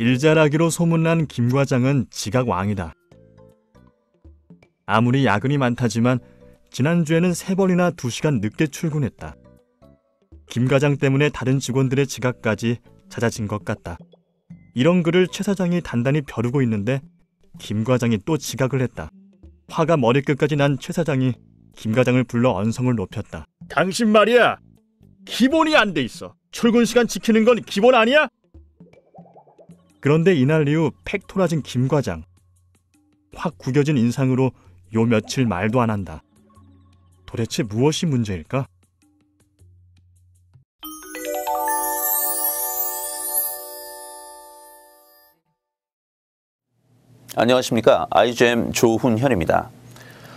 일잘하기로 소문난 김 과장은 지각 왕이다. 아무리 야근이 많다지만 지난주에는 3번이나 2시간 늦게 출근했다. 김 과장 때문에 다른 직원들의 지각까지 잦아진 것 같다. 이런 글을 최 사장이 단단히 벼르고 있는데 김 과장이 또 지각을 했다. 화가 머리끝까지 난 최 사장이 김 과장을 불러 언성을 높였다. 당신 말이야, 기본이 안 돼 있어. 출근 시간 지키는 건 기본 아니야? 그런데 이날 이후 팩토라진 김 과장. 확 구겨진 인상으로 요 며칠 말도 안 한다. 도대체 무엇이 문제일까? 안녕하십니까. IGM 조훈현입니다.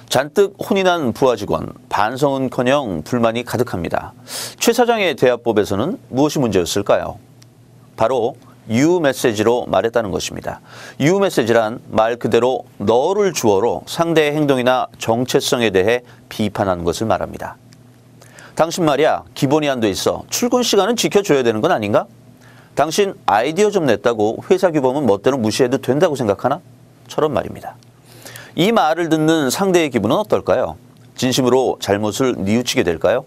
잔뜩 혼이 난 부하 직원, 반성은커녕 불만이 가득합니다. 최 사장의 대화법에서는 무엇이 문제였을까요? 바로 you 메시지로 말했다는 것입니다. you 메시지란 말 그대로 너를 주어로 상대의 행동이나 정체성에 대해 비판하는 것을 말합니다. 당신 말이야, 기본이 안 돼 있어. 출근 시간은 지켜줘야 되는 건 아닌가? 당신 아이디어 좀 냈다고 회사 규범은 멋대로 무시해도 된다고 생각하나? 처럼 말입니다. 이 말을 듣는 상대의 기분은 어떨까요? 진심으로 잘못을 뉘우치게 될까요?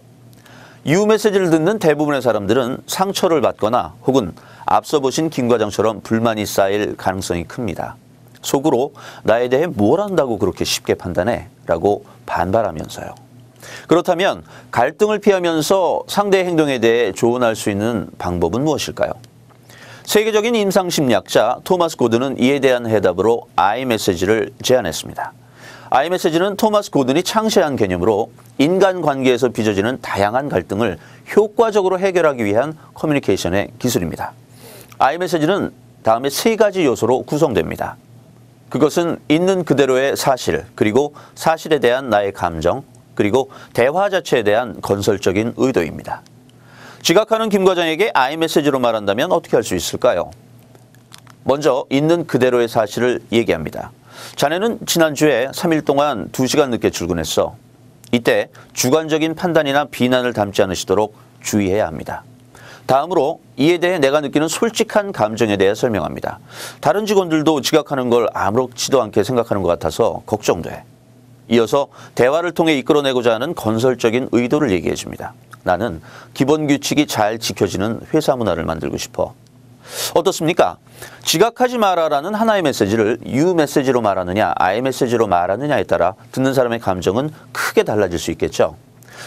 you 메시지를 듣는 대부분의 사람들은 상처를 받거나 혹은 앞서 보신 김 과장처럼 불만이 쌓일 가능성이 큽니다. 속으로 나에 대해 뭘 안다고 그렇게 쉽게 판단해? 라고 반발하면서요. 그렇다면 갈등을 피하면서 상대의 행동에 대해 조언할 수 있는 방법은 무엇일까요? 세계적인 임상심리학자 토마스 고든은 이에 대한 해답으로 iMessage를 제안했습니다. iMessage는 토마스 고든이 창시한 개념으로 인간관계에서 빚어지는 다양한 갈등을 효과적으로 해결하기 위한 커뮤니케이션의 기술입니다. iMessage는 다음에 3가지 요소로 구성됩니다. 그것은 있는 그대로의 사실, 그리고 사실에 대한 나의 감정, 그리고 대화 자체에 대한 건설적인 의도입니다. 지각하는 김 과장에게 iMessage로 말한다면 어떻게 할 수 있을까요? 먼저 있는 그대로의 사실을 얘기합니다. 자네는 지난주에 3일 동안 2시간 늦게 출근했어. 이때 주관적인 판단이나 비난을 담지 않으시도록 주의해야 합니다. 다음으로 이에 대해 내가 느끼는 솔직한 감정에 대해 설명합니다. 다른 직원들도 지각하는 걸 아무렇지도 않게 생각하는 것 같아서 걱정돼. 이어서 대화를 통해 이끌어내고자 하는 건설적인 의도를 얘기해 줍니다. 나는 기본 규칙이 잘 지켜지는 회사 문화를 만들고 싶어. 어떻습니까? 지각하지 마라라는 하나의 메시지를 you 메시지로 말하느냐, I 메시지로 말하느냐에 따라 듣는 사람의 감정은 크게 달라질 수 있겠죠.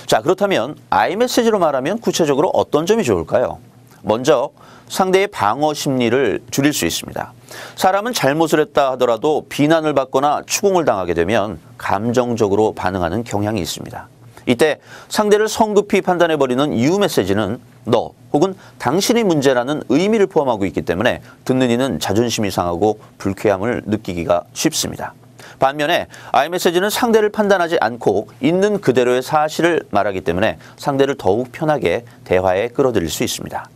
자, 그렇다면 I 메시지로 말하면 구체적으로 어떤 점이 좋을까요? 먼저 상대의 방어 심리를 줄일 수 있습니다. 사람은 잘못을 했다 하더라도 비난을 받거나 추궁을 당하게 되면 감정적으로 반응하는 경향이 있습니다. 이때 상대를 성급히 판단해버리는 you 메시지는 너 혹은 당신이 문제라는 의미를 포함하고 있기 때문에 듣는 이는 자존심이 상하고 불쾌함을 느끼기가 쉽습니다. 반면에 I 메시지는 상대를 판단하지 않고 있는 그대로의 사실을 말하기 때문에 상대를 더욱 편하게 대화에 끌어들일 수 있습니다.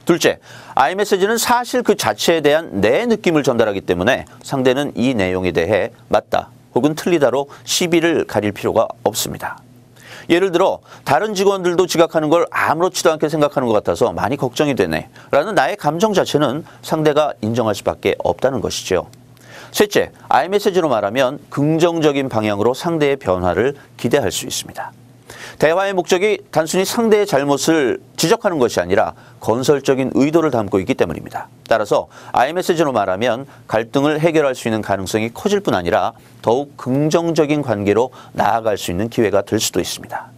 둘째, I 메시지는 사실 그 자체에 대한 내 느낌을 전달하기 때문에 상대는 이 내용에 대해 맞다 혹은 틀리다로 시비를 가릴 필요가 없습니다. 예를 들어 다른 직원들도 지각하는 걸 아무렇지도 않게 생각하는 것 같아서 많이 걱정이 되네 라는 나의 감정 자체는 상대가 인정할 수밖에 없다는 것이죠. 셋째, I 메시지로 말하면 긍정적인 방향으로 상대의 변화를 기대할 수 있습니다. 대화의 목적이 단순히 상대의 잘못을 지적하는 것이 아니라 건설적인 의도를 담고 있기 때문입니다. 따라서 I 메시지로 말하면 갈등을 해결할 수 있는 가능성이 커질 뿐 아니라 더욱 긍정적인 관계로 나아갈 수 있는 기회가 될 수도 있습니다.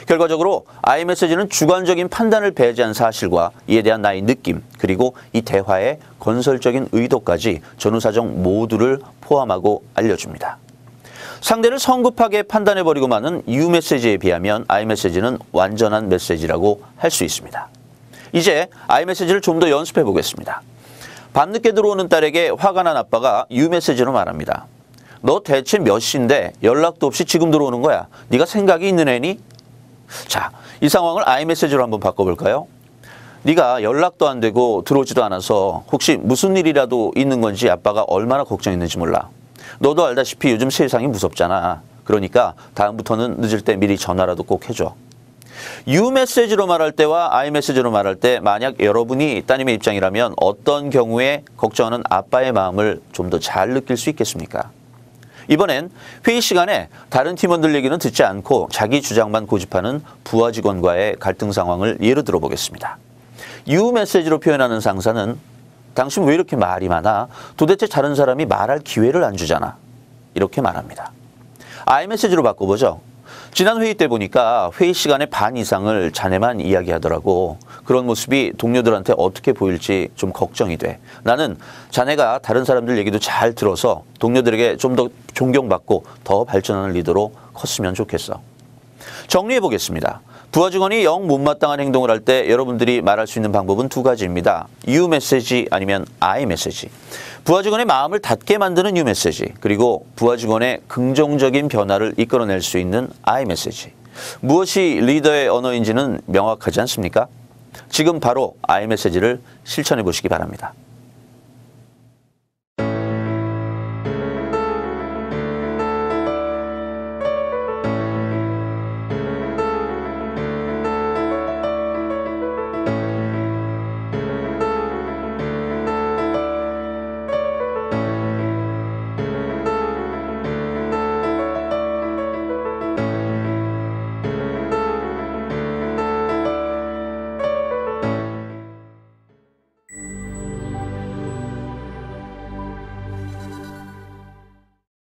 결과적으로 I 메시지는 주관적인 판단을 배제한 사실과 이에 대한 나의 느낌, 그리고 이 대화의 건설적인 의도까지 전후사정 모두를 포함하고 알려줍니다. 상대를 성급하게 판단해버리고 마는 you 메시지에 비하면 I 메시지는 완전한 메시지라고 할 수 있습니다. 이제 I 메시지를 좀 더 연습해 보겠습니다. 밤늦게 들어오는 딸에게 화가 난 아빠가 you 메시지로 말합니다. 너 대체 몇 시인데 연락도 없이 지금 들어오는 거야. 네가 생각이 있는 애니? 자, 이 상황을 I 메시지로 한번 바꿔볼까요? 네가 연락도 안 되고 들어오지도 않아서 혹시 무슨 일이라도 있는 건지 아빠가 얼마나 걱정했는지 몰라. 너도 알다시피 요즘 세상이 무섭잖아. 그러니까 다음부터는 늦을 때 미리 전화라도 꼭 해줘. U 메시지로 말할 때와 I 메시지로 말할 때 만약 여러분이 따님의 입장이라면 어떤 경우에 걱정하는 아빠의 마음을 좀 더 잘 느낄 수 있겠습니까? 이번엔 회의 시간에 다른 팀원들 얘기는 듣지 않고 자기 주장만 고집하는 부하 직원과의 갈등 상황을 예로 들어보겠습니다. U 메시지로 표현하는 상사는 당신 왜 이렇게 말이 많아? 도대체 다른 사람이 말할 기회를 안 주잖아. 이렇게 말합니다. I 메시지로 바꿔보죠. 지난 회의 때 보니까 회의 시간의 반 이상을 자네만 이야기하더라고. 그런 모습이 동료들한테 어떻게 보일지 좀 걱정이 돼. 나는 자네가 다른 사람들 얘기도 잘 들어서 동료들에게 좀 더 존경받고 더 발전하는 리더로 컸으면 좋겠어. 정리해 보겠습니다. 부하 직원이 영 못마땅한 행동을 할 때 여러분들이 말할 수 있는 방법은 두 가지입니다. U 메시지 아니면 I 메시지. 부하 직원의 마음을 닫게 만드는 U 메시지, 그리고 부하 직원의 긍정적인 변화를 이끌어낼 수 있는 I 메시지. 무엇이 리더의 언어인지는 명확하지 않습니까? 지금 바로 I 메시지를 실천해 보시기 바랍니다.